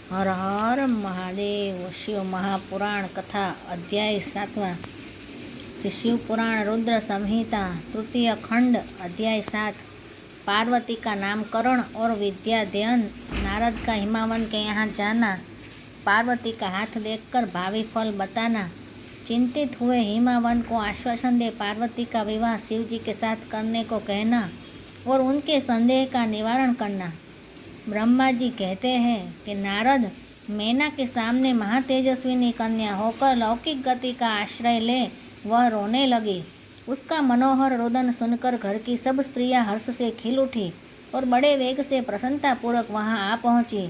हर हर महादेव। शिव महापुराण कथा अध्याय 7वां। श्री शिव पुराण रुद्र संहिता तृतीय खंड अध्याय 7। पार्वती का नामकरण और विद्याध्ययन। नारद का हिमावन के यहाँ जाना। पार्वती का हाथ देखकर भावी फल बताना। चिंतित हुए हिमावन को आश्वासन दे पार्वती का विवाह शिव जी के साथ करने को कहना और उनके संदेह का निवारण करना। ब्रह्मा जी कहते हैं कि नारद, मैना के सामने महातेजस्विनी कन्या होकर लौकिक गति का आश्रय ले वह रोने लगी। उसका मनोहर रोदन सुनकर घर की सब स्त्रियां हर्ष से खिल उठी और बड़े वेग से प्रसन्नतापूर्वक वहां आ पहुंची।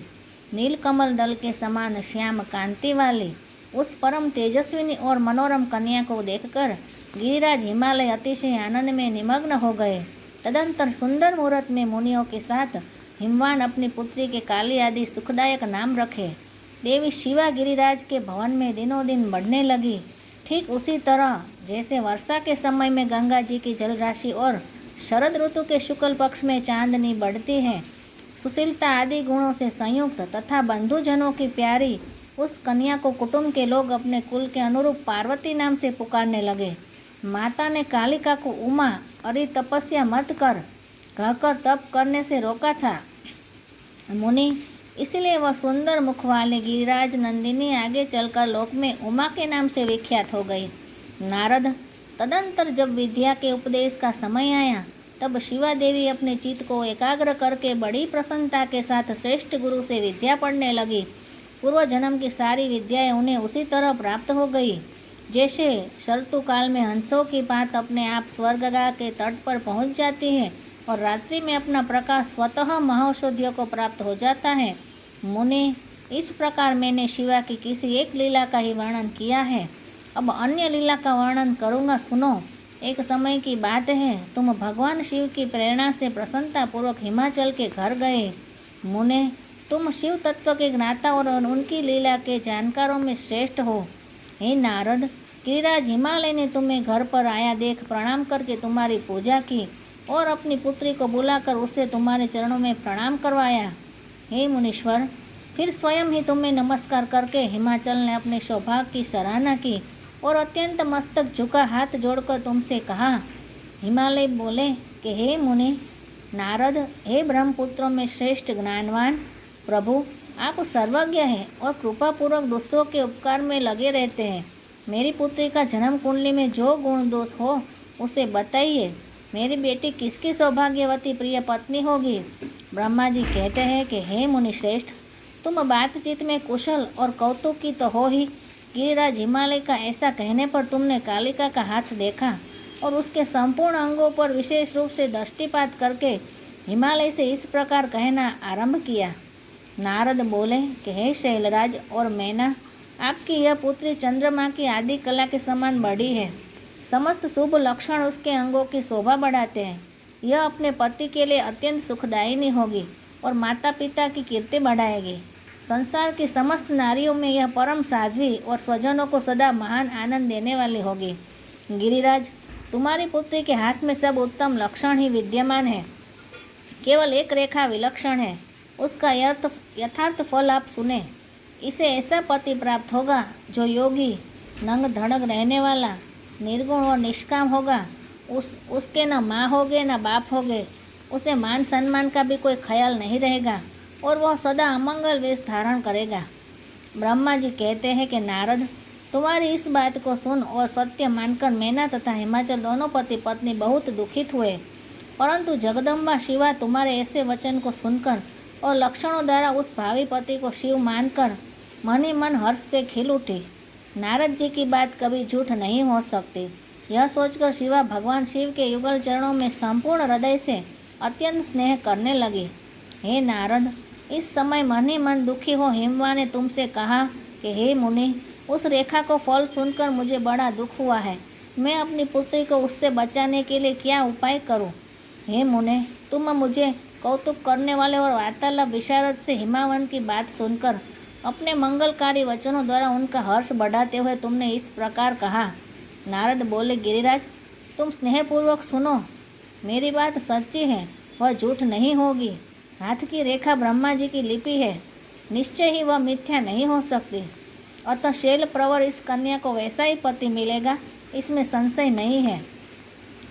नीलकमल दल के समान श्याम कांति वाली उस परम तेजस्विनी और मनोरम कन्या को देखकर गिरिराज हिमालय अतिशय आनंद में निमग्न हो गए। तदंतर सुंदर मुहूर्त में मुनियों के साथ हिमवान अपनी पुत्री के काली आदि सुखदायक नाम रखे। देवी शिवा गिरिराज के भवन में दिनों दिन बढ़ने लगी। ठीक उसी तरह जैसे वर्षा के समय में गंगा जी की जल राशि और शरद ऋतु के शुक्ल पक्ष में चांदनी बढ़ती है। सुशीलता आदि गुणों से संयुक्त तथा बंधुजनों की प्यारी उस कन्या को कुटुंब के लोग अपने कुल के अनुरूप पार्वती नाम से पुकारने लगे। माता ने कालिका को उमा, अरे तपस्या मत कर कहकर तप करने से रोका था मुनि, इसलिए वह सुंदर मुख वाले गिरिराज नंदिनी आगे चलकर लोक में उमा के नाम से विख्यात हो गई। नारद, तदंतर जब विद्या के उपदेश का समय आया तब शिवा देवी अपने चित्त को एकाग्र करके बड़ी प्रसन्नता के साथ श्रेष्ठ गुरु से विद्या पढ़ने लगी। पूर्व जन्म की सारी विद्याएं उन्हें उसी तरह प्राप्त हो गई जैसे ऋतु काल में हंसों की बात अपने आप स्वर्गगा के तट पर पहुंच जाती है और रात्रि में अपना प्रकाश स्वतः महौषधियों को प्राप्त हो जाता है। मुनि, इस प्रकार मैंने शिवा की किसी एक लीला का ही वर्णन किया है। अब अन्य लीला का वर्णन करूँगा, सुनो। एक समय की बात है, तुम भगवान शिव की प्रेरणा से प्रसन्नतापूर्वक हिमाचल के घर गए। मुने, तुम शिव तत्व के ज्ञाता और उनकी लीला के जानकारों में श्रेष्ठ हो। हे नारद, गिरिराज हिमालय ने तुम्हें घर पर आया देख प्रणाम करके तुम्हारी पूजा की और अपनी पुत्री को बुलाकर उससे तुम्हारे चरणों में प्रणाम करवाया। हे मुनीश्वर, फिर स्वयं ही तुम्हें नमस्कार करके हिमाचल ने अपने सौभाग्य की सराहना की और अत्यंत मस्तक झुका हाथ जोड़कर तुमसे कहा। हिमालय बोले कि हे मुनि नारद, हे ब्रह्मपुत्रों में श्रेष्ठ ज्ञानवान प्रभु, आप सर्वज्ञ हैं और कृपापूर्वक दूसरों के उपकार में लगे रहते हैं। मेरी पुत्री का जन्म कुंडली में जो गुण दोष हो उसे बताइए। मेरी बेटी किसकी सौभाग्यवती प्रिय पत्नी होगी? ब्रह्मा जी कहते हैं कि हे मुनि श्रेष्ठ, तुम बातचीत में कुशल और कौतुकी तो हो ही। गिरिराज हिमालय का ऐसा कहने पर तुमने कालिका का हाथ देखा और उसके संपूर्ण अंगों पर विशेष रूप से दृष्टिपात करके हिमालय से इस प्रकार कहना आरंभ किया। नारद बोले कि हे शैलराज और मैना, आपकी यह पुत्री चंद्रमा की आदि कला के समान बड़ी है। समस्त शुभ लक्षण उसके अंगों की शोभा बढ़ाते हैं। यह अपने पति के लिए अत्यंत सुखदायिनी होगी और माता पिता की कीर्ति बढ़ाएगी। संसार की समस्त नारियों में यह परम साध्वी और स्वजनों को सदा महान आनंद देने वाली होगी। गिरिराज, तुम्हारी पुत्री के हाथ में सब उत्तम लक्षण ही विद्यमान है, केवल एक रेखा विलक्षण है। उसका यथार्थ फल आप सुने। इसे ऐसा पति प्राप्त होगा जो योगी, नंग धड़क रहने वाला, निर्गुण और निष्काम होगा। उसके न माँ होगे न बाप होगे। उसे मान सम्मान का भी कोई ख्याल नहीं रहेगा और वह सदा अमंगल वेश धारण करेगा। ब्रह्मा जी कहते हैं कि नारद, तुम्हारी इस बात को सुन और सत्य मानकर मैना तथा हिमाचल दोनों पति पत्नी बहुत दुखित हुए, परंतु जगदम्बा शिवा तुम्हारे ऐसे वचन को सुनकर और लक्षणों द्वारा उस भावी पति को शिव मानकर मन ही मन हर्ष से खिल उठी। नारद जी की बात कभी झूठ नहीं हो सकती। यह सोचकर शिवा भगवान शिव के युगल चरणों में संपूर्ण हृदय से अत्यंत स्नेह करने लगी। हे नारद, इस समय मन ही मन दुखी हो हिमवा ने तुमसे कहा कि हे मुनि, उस रेखा को फल सुनकर मुझे बड़ा दुख हुआ है। मैं अपनी पुत्री को उससे बचाने के लिए क्या उपाय करूं? हे मुने, तुम मुझे कौतुक करने वाले और वार्तालाप विशारद से हिमावन की बात सुनकर अपने मंगलकारी वचनों द्वारा उनका हर्ष बढ़ाते हुए तुमने इस प्रकार कहा। नारद बोले, गिरिराज, तुम स्नेहपूर्वक सुनो। मेरी बात सच्ची है, वह झूठ नहीं होगी। हाथ की रेखा ब्रह्मा जी की लिपि है। निश्चय ही वह मिथ्या नहीं हो सकती। अतः शैल प्रवर इस कन्या को वैसा ही पति मिलेगा, इसमें संशय नहीं है।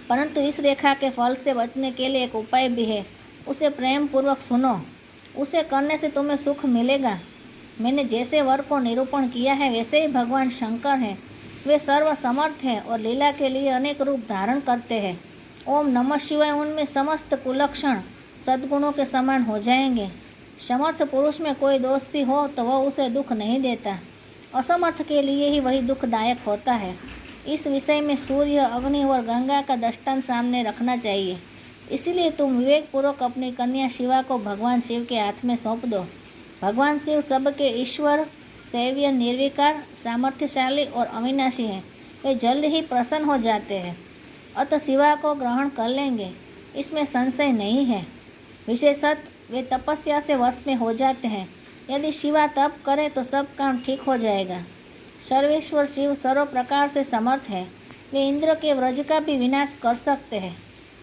परंतु इस रेखा के फल से बचने के लिए एक उपाय भी है, उसे प्रेम पूर्वक सुनो। उसे करने से तुम्हें सुख मिलेगा। मैंने जैसे वर को निरूपण किया है वैसे ही भगवान शंकर हैं। वे सर्वसमर्थ हैं और लीला के लिए अनेक रूप धारण करते हैं। ओम नमः शिवाय उनमें समस्त कुलक्षण सद्गुणों के समान हो जाएंगे। समर्थ पुरुष में कोई दोष भी हो तो वह उसे दुख नहीं देता। असमर्थ के लिए ही वही दुखदायक होता है। इस विषय में सूर्य, अग्नि और गंगा का दृष्टांत सामने रखना चाहिए। इसीलिए तुम विवेकपूर्वक अपनी कन्या शिवा को भगवान शिव के हाथ में सौंप दो। भगवान शिव सबके ईश्वर, सेव्य, निर्विकार, सामर्थ्यशाली और अविनाशी हैं। वे जल्द ही प्रसन्न हो जाते हैं, अतः शिवा को ग्रहण कर लेंगे, इसमें संशय नहीं है। विशेषतः वे तपस्या से वश में हो जाते हैं। यदि शिवा तप करे तो सब काम ठीक हो जाएगा। सर्वेश्वर शिव सर्व प्रकार से समर्थ है। वे इंद्र के व्रज का भी विनाश कर सकते हैं।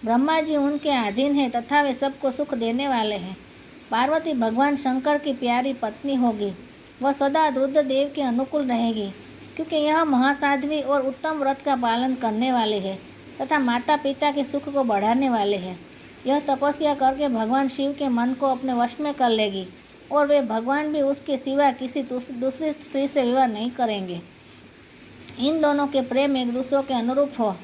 ब्रह्मा जी उनके अधीन हैं तथा वे सबको सुख देने वाले हैं। पार्वती भगवान शंकर की प्यारी पत्नी होगी। वह सदा रुद्रदेव के अनुकूल रहेगी, क्योंकि यह महासाध्वी और उत्तम व्रत का पालन करने वाली है तथा माता पिता के सुख को बढ़ाने वाले हैं। यह तपस्या करके भगवान शिव के मन को अपने वश में कर लेगी और वे भगवान भी उसके सिवा किसी दूसरी स्त्री से विवाह नहीं करेंगे। इन दोनों के प्रेम एक दूसरों के अनुरूप हो,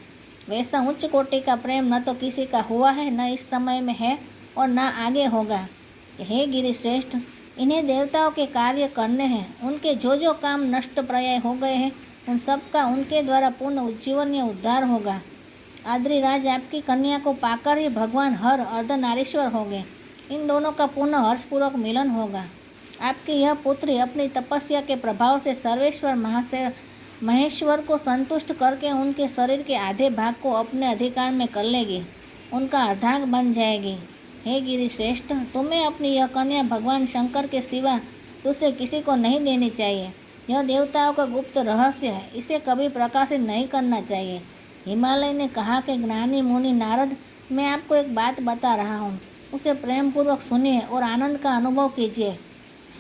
वैसा उच्च कोटि का प्रेम न तो किसी का हुआ है, न इस समय में है और न आगे होगा। हे गिरिश्रेष्ठ, इन्हें देवताओं के कार्य करने हैं। उनके जो जो काम नष्ट प्राय हो गए हैं उन सब का उनके द्वारा पूर्ण उज्जीवन या उद्धार होगा। आद्रिराज, आपकी कन्या को पाकर ही भगवान हर अर्धनारीश्वर होंगे। इन दोनों का पुनः हर्षपूर्वक मिलन होगा। आपकी यह पुत्री अपनी तपस्या के प्रभाव से सर्वेश्वर महेश्वर को संतुष्ट करके उनके शरीर के आधे भाग को अपने अधिकार में कर लेगी, उनका अर्धांग बन जाएगी। हे गिरिश्रेष्ठ, तुम्हें अपनी यह कन्या भगवान शंकर के सिवा दूसरे किसी को नहीं देनी चाहिए। यह देवताओं का गुप्त रहस्य है, इसे कभी प्रकाशित नहीं करना चाहिए। हिमालय ने कहा कि ज्ञानी मुनि नारद, मैं आपको एक बात बता रहा हूँ, उसे प्रेम पूर्वक सुनिए और आनंद का अनुभव कीजिए।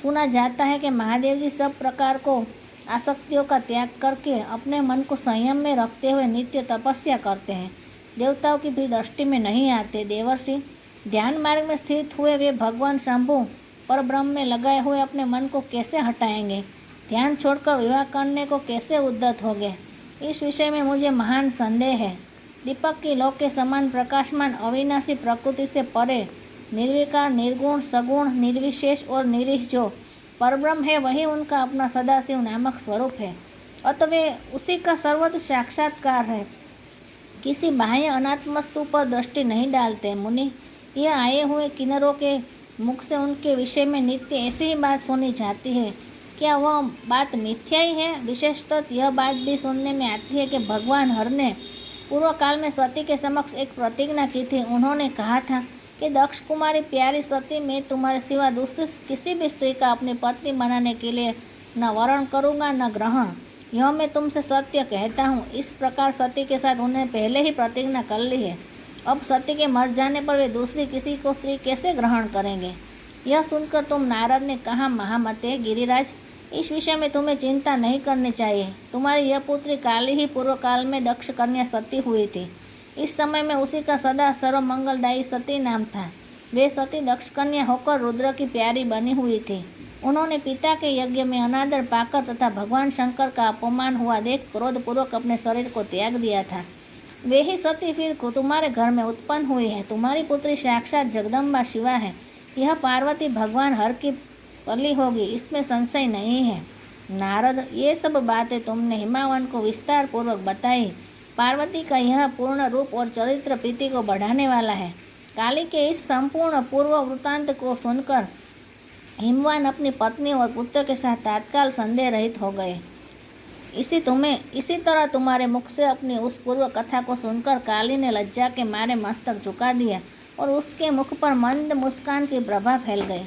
सुना जाता है कि महादेव जी सब प्रकार को आसक्तियों का त्याग करके अपने मन को संयम में रखते हुए नित्य तपस्या करते हैं। देवताओं की भी दृष्टि में नहीं आते। देवर्षि, ध्यान मार्ग में स्थित हुए वे भगवान शंभु पर ब्रह्म में लगाए हुए अपने मन को कैसे हटाएंगे? ध्यान छोड़कर विवाह करने को कैसे उद्यत हो गए? इस विषय में मुझे महान संदेह है। दीपक की लौ के समान प्रकाशमान अविनाशी प्रकृति से परे निर्विकार, निर्गुण, सगुण, निर्विशेष और निरीह जो परब्रह्म है, वही उनका अपना सदाशिव नामक स्वरूप है। अतः वे उसी का सर्वत्र साक्षात्कार है। किसी बाह्य अनात्मस्तु पर दृष्टि नहीं डालते। मुनि, यह आए हुए किन्नरों के मुख से उनके विषय में नित्य ऐसी ही बात सुनी जाती है। क्या वह बात मिथ्या ही है? विशेषतः यह बात भी सुनने में आती है कि भगवान हर ने पूर्व काल में सती के समक्ष एक प्रतिज्ञा की थी। उन्होंने कहा था कि दक्ष कुमारी प्यारी सती, मैं तुम्हारे सिवा दूसरी किसी भी स्त्री का अपनी पत्नी बनाने के लिए न वरण करूँगा न ग्रहण। यह मैं तुमसे सत्य कहता हूँ। इस प्रकार सती के साथ उन्हें पहले ही प्रतिज्ञा कर ली है। अब सती के मर जाने पर वे दूसरी किसी को स्त्री कैसे ग्रहण करेंगे? यह सुनकर तुम नारद ने कहा, महामते गिरिराज, इस विषय में तुम्हें चिंता नहीं करनी चाहिए। तुम्हारी यह पुत्री काली ही पूर्व काल में दक्ष कन्या सती हुई थी। इस समय में उसी का सदा सर्व मंगलदायी सती नाम था। वे सती दक्ष कन्या होकर रुद्र की प्यारी बनी हुई थी। उन्होंने पिता के यज्ञ में अनादर पाकर तथा भगवान शंकर का अपमान हुआ देख क्रोधपूर्वक अपने शरीर को त्याग दिया था। वे ही सती फिर तुम्हारे घर में उत्पन्न हुई है। तुम्हारी पुत्री साक्षात जगदम्बा शिवा है। यह पार्वती भगवान हर की पली होगी, इसमें संशय नहीं है। नारद, ये सब बातें तुमने हिमावन को विस्तार पूर्वक बताई। पार्वती का यह पूर्ण रूप और चरित्र प्रीति को बढ़ाने वाला है। काली के इस संपूर्ण पूर्व वृत्तांत को सुनकर हिमवान अपनी पत्नी और पुत्र के साथ तत्काल संदेह रहित हो गए। इसी तरह तुम्हारे मुख से अपनी उस पूर्व कथा को सुनकर काली ने लज्जा के मारे मस्तक झुका दिया और उसके मुख पर मंद मुस्कान की प्रभा फैल गई।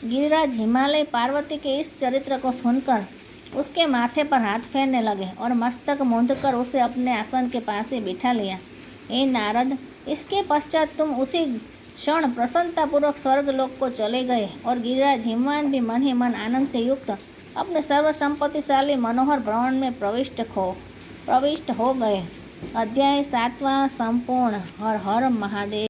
गिरिराज, हिमालय पार्वती के इस चरित्र को सुनकर उसके माथे पर हाथ फेरने लगे और मस्तक मूंदकर उसे अपने आसन के पास ही बिठा लिया। हे नारद, इसके पश्चात तुम उसी क्षण प्रसन्नतापूर्वक स्वर्गलोक को चले गए और गिरिराज हिमवान भी मन ही मन आनंद से युक्त अपने सर्व संपत्तिशाली मनोहर भ्रमण में प्रविष्ट हो गए। अध्याय 7वां संपूर्ण। हर हर महादेव।